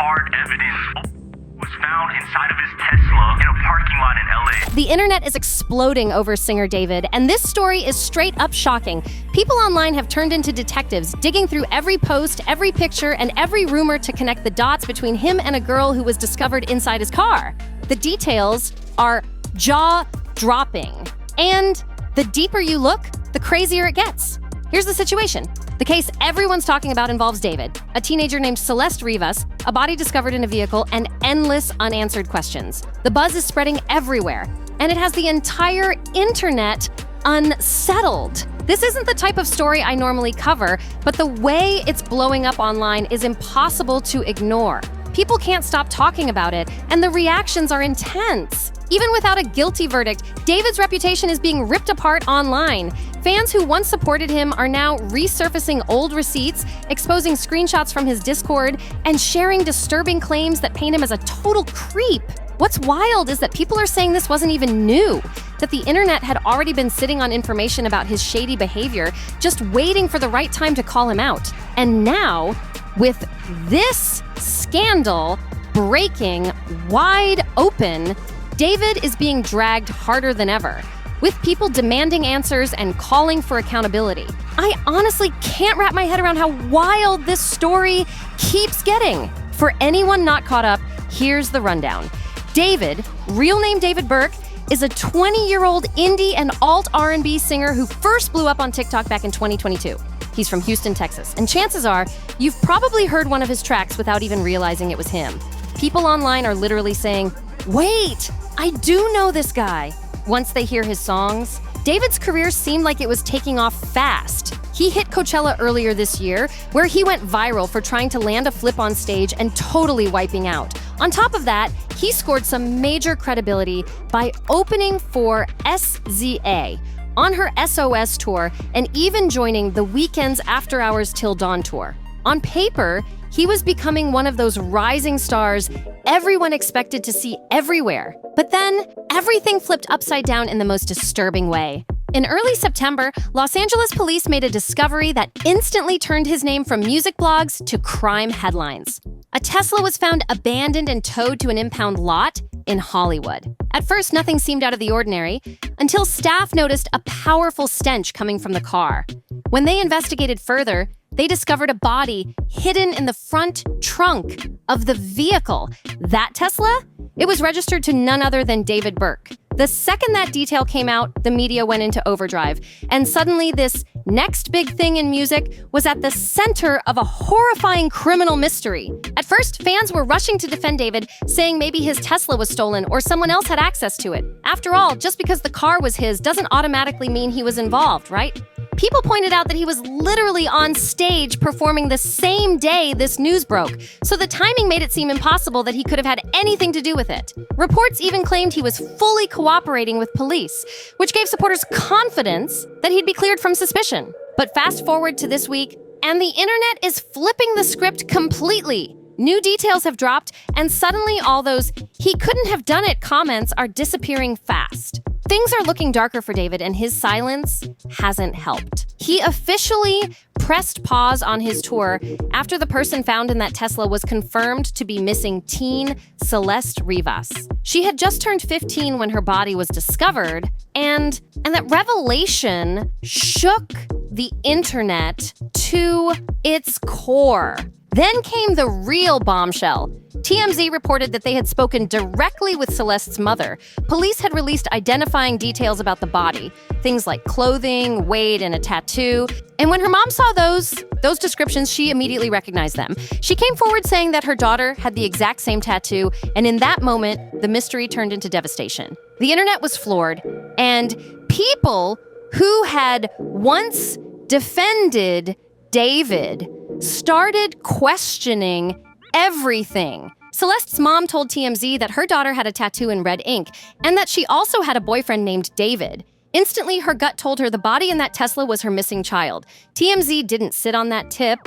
hard evidence was found inside of his Tesla in a parking lot in LA. The internet is exploding over singer David, and this story is straight up shocking. People online have turned into detectives, digging through every post, every picture, and every rumor to connect the dots between him and a girl who was discovered inside his car. The details are jaw-dropping. And the deeper you look, the crazier it gets. Here's the situation. The case everyone's talking about involves David, a teenager named Celeste Rivas, a body discovered in a vehicle, and endless unanswered questions. The buzz is spreading everywhere, and it has the entire internet unsettled. This isn't the type of story I normally cover, but the way it's blowing up online is impossible to ignore. People can't stop talking about it, and the reactions are intense. Even without a guilty verdict, David's reputation is being ripped apart online. Fans who once supported him are now resurfacing old receipts, exposing screenshots from his Discord, and sharing disturbing claims that paint him as a total creep. What's wild is that people are saying this wasn't even new, that the internet had already been sitting on information about his shady behavior, just waiting for the right time to call him out. And now, with this scandal breaking wide open, David is being dragged harder than ever, with people demanding answers and calling for accountability. I honestly can't wrap my head around how wild this story keeps getting. For anyone not caught up, here's the rundown. David, real name David Burke, is a 20-year-old indie and alt R&B singer who first blew up on TikTok back in 2022. He's from Houston, Texas, and chances are you've probably heard one of his tracks without even realizing it was him. People online are literally saying, "Wait, I do know this guy," once they hear his songs. David's career seemed like it was taking off fast. He hit Coachella earlier this year, where he went viral for trying to land a flip on stage and totally wiping out. On top of that, he scored some major credibility by opening for SZA on her SOS tour and even joining The Weeknd's After Hours Till Dawn tour. On paper, he was becoming one of those rising stars everyone expected to see everywhere. But then, everything flipped upside down in the most disturbing way. In early September, Los Angeles police made a discovery that instantly turned his name from music blogs to crime headlines. A Tesla was found abandoned and towed to an impound lot in Hollywood. At first, nothing seemed out of the ordinary, until staff noticed a powerful stench coming from the car. When they investigated further, they discovered a body hidden in the front trunk of the vehicle. That Tesla? It was registered to none other than David Burke. The second that detail came out, the media went into overdrive, and suddenly this next big thing in music was at the center of a horrifying criminal mystery. At first, fans were rushing to defend David, saying maybe his Tesla was stolen or someone else had access to it. After all, just because the car was his doesn't automatically mean he was involved, right? People pointed out that he was literally on stage performing the same day this news broke, so the timing made it seem impossible that he could have had anything to do with it. Reports even claimed he was fully cooperating with police, which gave supporters confidence that he'd be cleared from suspicion. But fast forward to this week, and the internet is flipping the script completely. New details have dropped, and suddenly all those "he couldn't have done it" comments are disappearing fast. Things are looking darker for David, and his silence hasn't helped. He officially pressed pause on his tour after the person found in that Tesla was confirmed to be missing teen Celeste Rivas. She had just turned 15 when her body was discovered, and that revelation shook the internet to its core. Then came the real bombshell. TMZ reported that they had spoken directly with Celeste's mother. Police had released identifying details about the body, things like clothing, weight, and a tattoo. And when her mom saw those descriptions, she immediately recognized them. She came forward saying that her daughter had the exact same tattoo, and in that moment, the mystery turned into devastation. The internet was floored, and people who had once defended David started questioning everything. Celeste's mom told TMZ that her daughter had a tattoo in red ink and that she also had a boyfriend named David. Instantly, her gut told her the body in that Tesla was her missing child. TMZ didn't sit on that tip.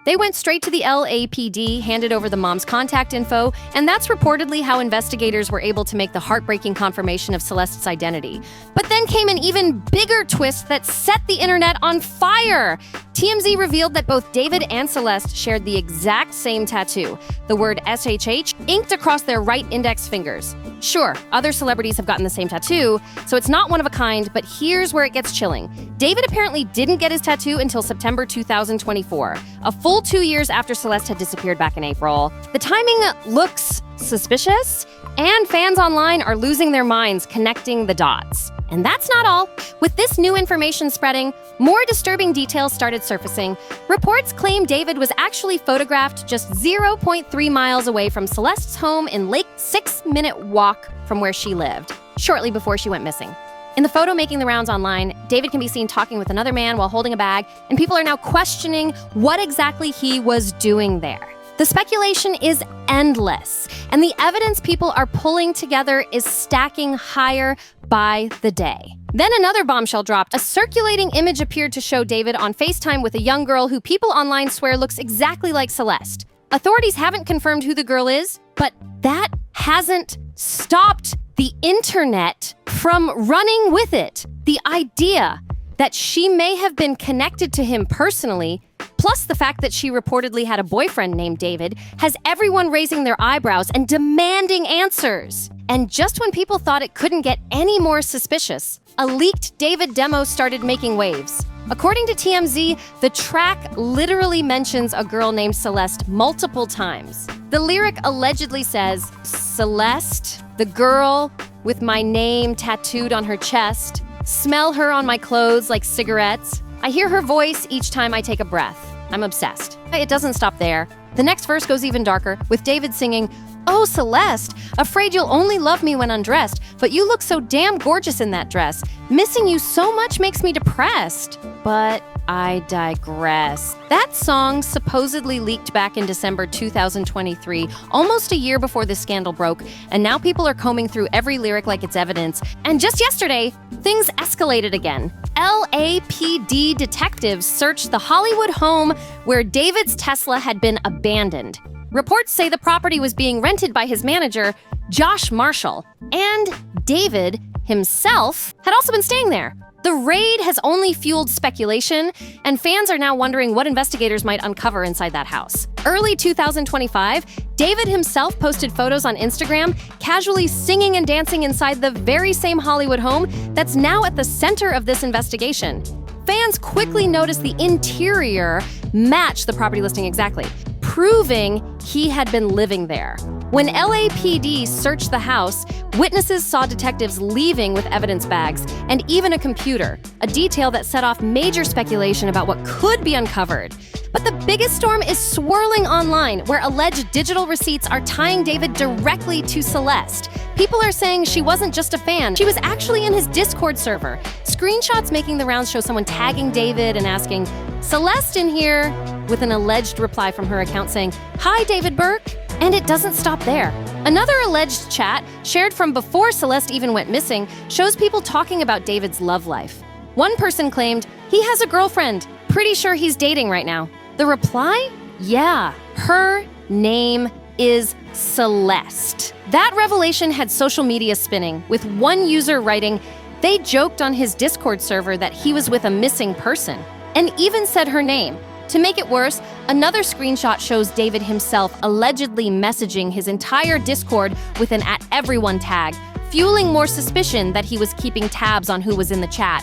They went straight to the LAPD, handed over the mom's contact info, and that's reportedly how investigators were able to make the heartbreaking confirmation of Celeste's identity. But then came an even bigger twist that set the internet on fire. TMZ revealed that both David and Celeste shared the exact same tattoo, the word SHH inked across their right index fingers. Sure, other celebrities have gotten the same tattoo, so it's not one of a kind, but here's where it gets chilling. David apparently didn't get his tattoo until September 2024, a full 2 years after Celeste had disappeared back in April. The timing looks suspicious, and fans online are losing their minds connecting the dots. And that's not all. With this new information spreading, more disturbing details started surfacing. Reports claim David was actually photographed just 0.3 miles away from Celeste's home in Lake, 6-minute walk from where she lived, shortly before she went missing. In the photo making the rounds online, David can be seen talking with another man while holding a bag, and people are now questioning what exactly he was doing there. The speculation is endless, and the evidence people are pulling together is stacking higher by the day. Then another bombshell dropped. A circulating image appeared to show David on FaceTime with a young girl who people online swear looks exactly like Celeste. Authorities haven't confirmed who the girl is, but that hasn't stopped the internet from running with it. The idea that she may have been connected to him personally, plus the fact that she reportedly had a boyfriend named David, has everyone raising their eyebrows and demanding answers. And just when people thought it couldn't get any more suspicious, a leaked David demo started making waves. According to TMZ, the track literally mentions a girl named Celeste multiple times. The lyric allegedly says, "Celeste, the girl with my name tattooed on her chest, smell her on my clothes like cigarettes. I hear her voice each time I take a breath. I'm obsessed." It doesn't stop there. The next verse goes even darker, with David singing, "Oh, Celeste, afraid you'll only love me when undressed, but you look so damn gorgeous in that dress. Missing you so much makes me depressed." But I digress. That song supposedly leaked back in December 2023, almost a year before this scandal broke, and now people are combing through every lyric like it's evidence. And just yesterday, things escalated again. LAPD detectives searched the Hollywood home where David's Tesla had been abandoned. Reports say the property was being rented by his manager, Josh Marshall, and David himself had also been staying there. The raid has only fueled speculation, and fans are now wondering what investigators might uncover inside that house. Early 2025, David himself posted photos on Instagram, casually singing and dancing inside the very same Hollywood home that's now at the center of this investigation. Fans quickly noticed the interior matched the property listing exactly, proving he had been living there. When LAPD searched the house, witnesses saw detectives leaving with evidence bags and even a computer, a detail that set off major speculation about what could be uncovered. But the biggest storm is swirling online, where alleged digital receipts are tying David directly to Celeste. People are saying she wasn't just a fan, she was actually in his Discord server. Screenshots making the rounds show someone tagging David and asking, "Celeste in here?" with an alleged reply from her account saying, "Hi, David Burke." And it doesn't stop there. Another alleged chat, shared from before Celeste even went missing, shows people talking about David's love life. One person claimed, "He has a girlfriend. Pretty sure he's dating right now." The reply? Yeah, her name is Celeste. That revelation had social media spinning, with one user writing, "They joked on his Discord server that he was with a missing person," and even said her name. To make it worse, another screenshot shows David himself allegedly messaging his entire Discord with an @everyone tag, fueling more suspicion that he was keeping tabs on who was in the chat.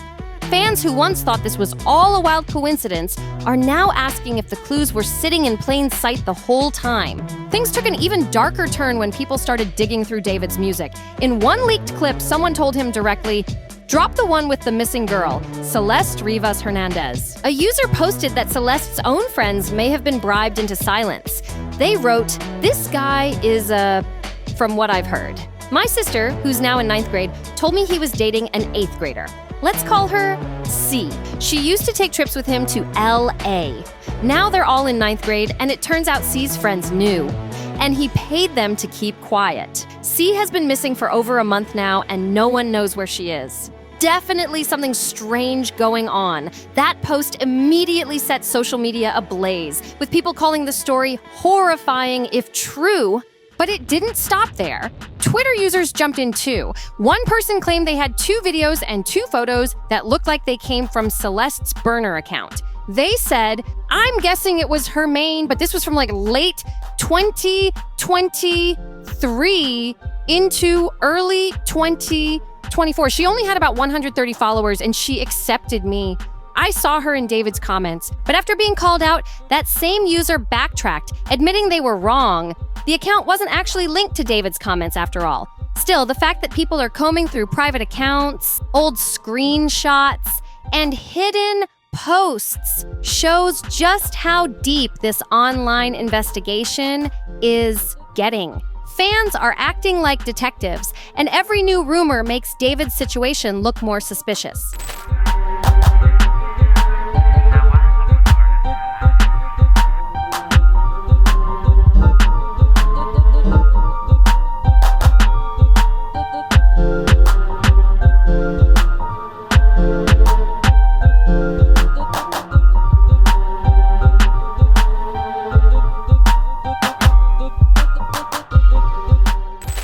Fans who once thought this was all a wild coincidence are now asking if the clues were sitting in plain sight the whole time. Things took an even darker turn when people started digging through David's music. In one leaked clip, someone told him directly, "Drop the one with the missing girl, Celeste Rivas Hernandez." A user posted that Celeste's own friends may have been bribed into silence. They wrote, "This guy is from what I've heard. My sister, who's now in 9th grade, told me he was dating an 8th grader. Let's call her C. She used to take trips with him to LA. Now they're all in 9th grade, and it turns out C's friends knew. And he paid them to keep quiet. C has been missing for over a month now, and no one knows where she is." Definitely something strange going on. That post immediately set social media ablaze, with people calling the story horrifying if true. But it didn't stop there. Twitter users jumped in too. One person claimed they had 2 videos and 2 photos that looked like they came from Celeste's burner account. They said, I'm guessing it was her main, but this was from like late 2023 into early 2024. She only had about 130 followers and she accepted me. I saw her in David's comments, but after being called out, that same user backtracked, admitting they were wrong. The account wasn't actually linked to David's comments after all. Still, the fact that people are combing through private accounts, old screenshots, and hidden posts shows just how deep this online investigation is getting. Fans are acting like detectives, and every new rumor makes David's situation look more suspicious.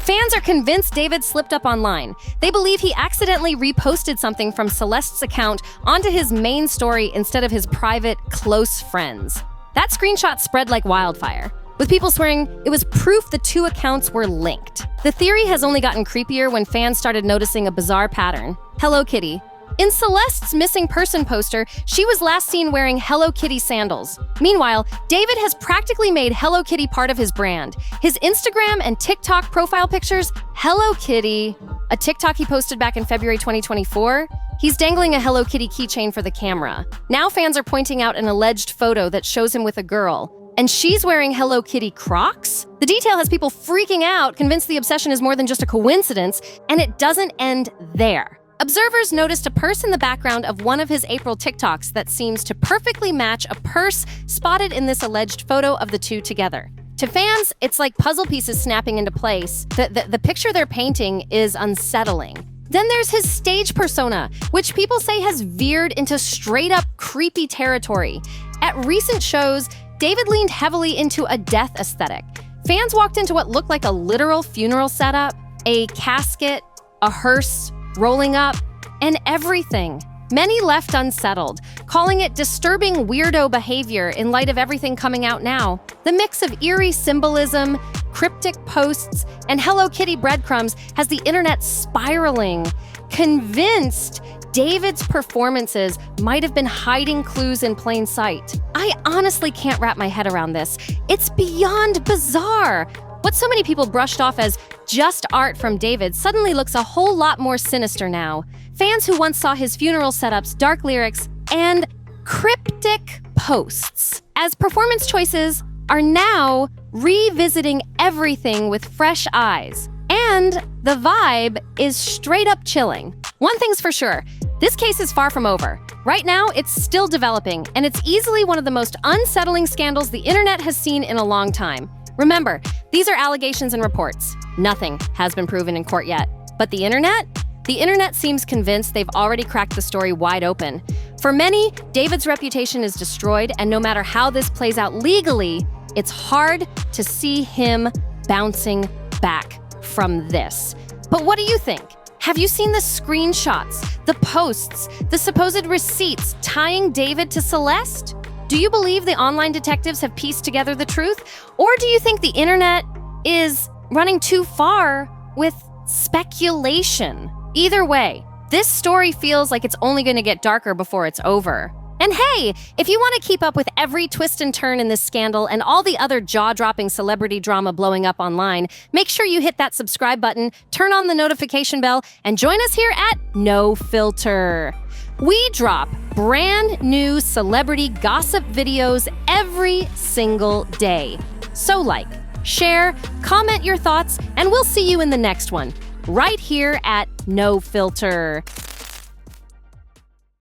Fans are convinced David slipped up online. They believe he accidentally reposted something from Celeste's account onto his main story instead of his private, close friends. That screenshot spread like wildfire, with people swearing it was proof the two accounts were linked. The theory has only gotten creepier when fans started noticing a bizarre pattern. Hello Kitty. In Celeste's missing person poster, she was last seen wearing Hello Kitty sandals. Meanwhile, David has practically made Hello Kitty part of his brand. His Instagram and TikTok profile pictures, Hello Kitty, a TikTok he posted back in February 2024, he's dangling a Hello Kitty keychain for the camera. Now fans are pointing out an alleged photo that shows him with a girl, and she's wearing Hello Kitty Crocs? The detail has people freaking out, convinced the obsession is more than just a coincidence, and it doesn't end there. Observers noticed a purse in the background of one of his April TikToks that seems to perfectly match a purse spotted in this alleged photo of the two together. To fans, it's like puzzle pieces snapping into place. The picture they're painting is unsettling. Then there's his stage persona, which people say has veered into straight-up creepy territory. At recent shows, David leaned heavily into a death aesthetic. Fans walked into what looked like a literal funeral setup, a casket, a hearse, rolling up, and everything. Many left unsettled, calling it disturbing weirdo behavior in light of everything coming out now. The mix of eerie symbolism, cryptic posts, and Hello Kitty breadcrumbs has the internet spiraling, convinced David's performances might have been hiding clues in plain sight. I honestly can't wrap my head around this. It's beyond bizarre. What so many people brushed off as just art from David suddenly looks a whole lot more sinister now. Fans who once saw his funeral setups, dark lyrics, and cryptic posts as performance choices are now revisiting everything with fresh eyes. And the vibe is straight up chilling. One thing's for sure, this case is far from over. Right now, it's still developing, and it's easily one of the most unsettling scandals the internet has seen in a long time. Remember, these are allegations and reports. Nothing has been proven in court yet. But the internet? The internet seems convinced they've already cracked the story wide open. For many, David's reputation is destroyed, and no matter how this plays out legally, it's hard to see him bouncing back from this. But what do you think? Have you seen the screenshots, the posts, the supposed receipts tying David to Celeste? Do you believe the online detectives have pieced together the truth? Or do you think the internet is running too far with speculation? Either way, this story feels like it's only going to get darker before it's over. And hey, if you want to keep up with every twist and turn in this scandal and all the other jaw-dropping celebrity drama blowing up online, make sure you hit that subscribe button, turn on the notification bell, and join us here at NoFilter. We drop brand new celebrity gossip videos every single day. So like, share, comment your thoughts, and we'll see you in the next one, right here at NoFilter.